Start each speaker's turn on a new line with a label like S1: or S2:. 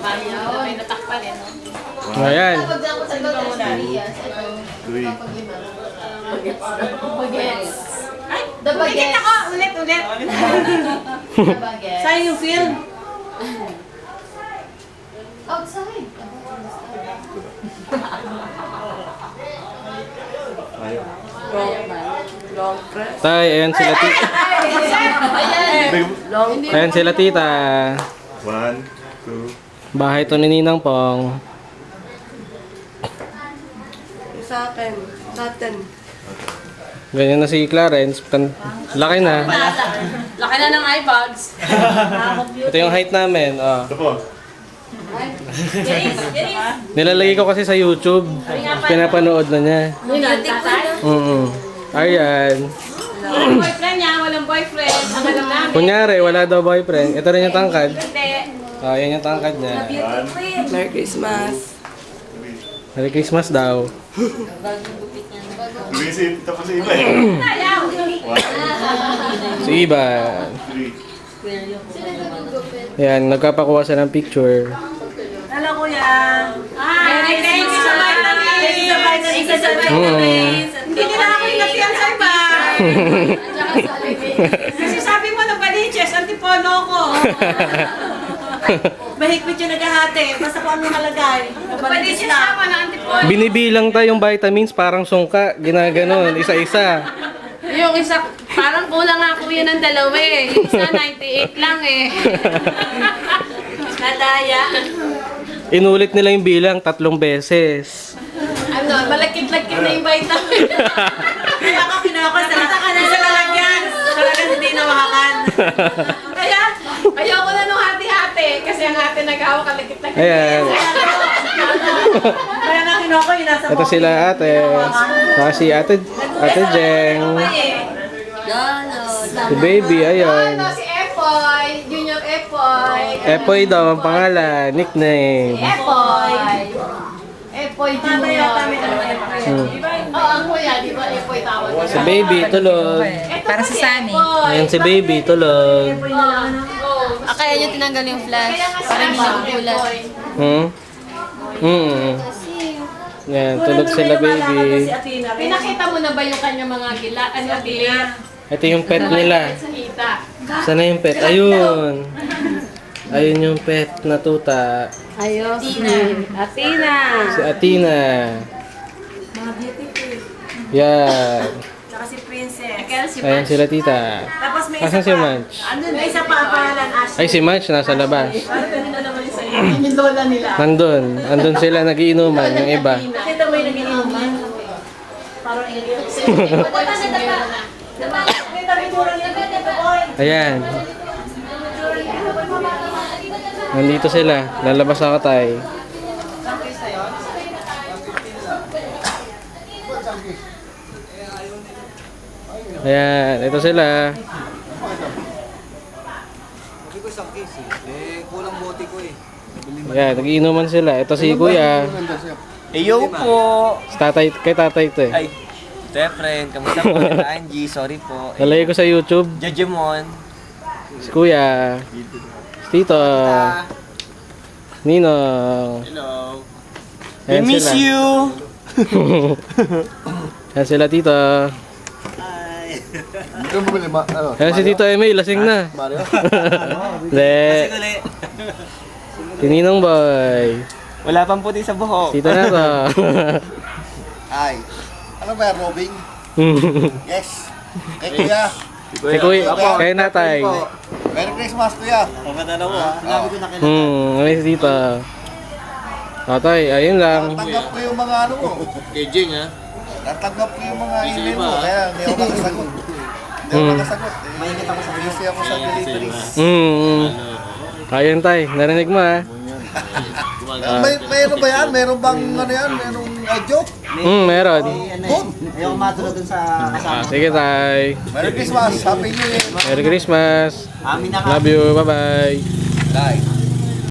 S1: May natakpan eh, no?
S2: Ayan.
S1: Bagets. Ay,
S3: The bagets.
S1: ako! Ulit.
S3: The bagets.
S1: Sayang yung film.
S3: Outside.
S1: Long press.
S2: Tay, ayan sila tita. Ayan sila tita.
S4: 1, 2.
S2: Bahay to ni Ninang Pong.
S1: Sa akin. Natin.
S2: Ganyan na si Clarence. Laki na.
S1: Laki na ng iPods.
S2: Ito yung height namin. Oh.
S4: Ito po.
S1: Yaris.
S2: Nilalagay ko kasi sa YouTube. Pinapanood na niya. Ayan.
S1: Walang boyfriend niya, walang boyfriend. Ang alam namin.
S2: Kunyari, wala daw boyfriend. Ito rin yung tangkad.
S1: Hindi.
S2: Oh, yan yung tangkad niya.
S4: 1,
S1: Merry Christmas.
S2: Merry Christmas daw.
S4: Luisin. Ito kasi iba eh. 1,
S2: Si Iba.
S4: 3.
S2: Yan, nagkapakuha siya ng picture.
S1: Hello, kuya. Hi. Thank you sa vitamins. Hindi na ako inatiyan sa iba. Kasi sabi mo na baliches, antipolo ko. Mahigpit yung naghahati. Basta kung ano nakalagay. Baliches ako na antipolo.
S2: Binibilang tayong vitamins, parang sungka. Ginaganon, isa-isa.
S1: Yung isa, parang kulang nga kuya ng dalawa eh. Yung isa 98 lang eh. Nadaya.
S2: Inulit nila yung bilang 3 beses.
S1: Ano, malakit-lakit na yung vitamin. Kaya ako kinuha sa lalagyan. Talagang hindi na makakan. Kaya, ayoko na nung hati-hati. Kasi ang hati nag-hawak, kalakit-lakit.
S2: Ayan.
S1: Kaya na kinuha ko yung nasa
S2: Ito sila ate. Saka si ate Jeng. Si baby, ayun.
S3: Ano, si Epoy. Junior Epoy.
S2: Epoy daw ang pangalan, nickname.
S3: Epoy. Epoy Junior.
S2: Hmm.
S3: Oh, ang kuya, di ba Epoy tawag?
S2: Si baby, tulog.
S3: Para sa Sunny.
S2: Ayan si baby, tulog.
S3: Kaya niya tinanggal yung flash. Para hindi magugulat.
S2: Hmm? Yan, tulog sila baby.
S3: Pinakita mo na ba yung kanya mga gila? Ano, gila?
S2: Ito yung pet nila.
S3: Sa hita.
S2: Sana yung pet? Ayun. Ayun yung pet na tuta.
S1: Ayos. Athena.
S2: Si Athena. Yan.
S1: Saka si Princess.
S2: Ayan sila tita.
S1: Tapos may
S2: Asan si Munch?
S1: may isa pa ang pangalan, Ashley.
S2: Ay, si Munch nasa labas.
S3: Yung lola nila.
S2: Andun sila nagiinuman, yung iba.
S1: Ito may nag-iinuman. Parang
S2: Ayan. Nandito sila. Lalabas ako tayo. Ayan. Ito sila.
S5: Kulang bote ko eh.
S2: Ayan. Nagiinuman sila. Ito si Kuya.
S5: Eyo po!
S2: Kay tatay ito eh.
S5: Ay, friend, kamusta po? Tita Angie, sorry po.
S2: Nalagay ko sa YouTube.
S5: Jajamon.
S2: Si Kuya. Si Tito. Ninong.
S5: Hello.
S2: Ayan
S5: We miss
S2: sila.
S5: you!
S2: Ayan sila Tito. Ayan si Tito Emil. Lasing na.
S5: Mario?
S2: Hindi.
S5: Uli.
S2: Si Ninong Boy.
S5: Wala pang puti sa buhok.
S2: Tito na to.
S6: Ay, ano ba yan, Robing? Yes. Kay Kuya.
S2: Si Kuya. Kay Natay.
S6: Merry Christmas, Kuya.
S5: Pamatala mo.
S6: Sinabi ko na
S2: May si Tito. Tatay, ayun lang.
S6: Natanggap ko yung mga ano mo.
S5: Kay Jing ha?
S6: Natanggap ko yung mga email mo. Kaya hindi ako makasagot. Hindi ako makasagot. Mainit ako sa busy ako sa deliveries.
S2: Ayun tay, narinig mo ha.
S6: Mayroon ba yan? Mayroon bang ano yan? Mayroong audio?
S2: Meron.
S6: Good.
S5: Ayoko matulog dun sa
S2: Sige tay.
S6: Merry Christmas. Happy New Year.
S2: Merry Christmas.
S5: amin na
S2: Love you, bye-bye.
S6: Bye.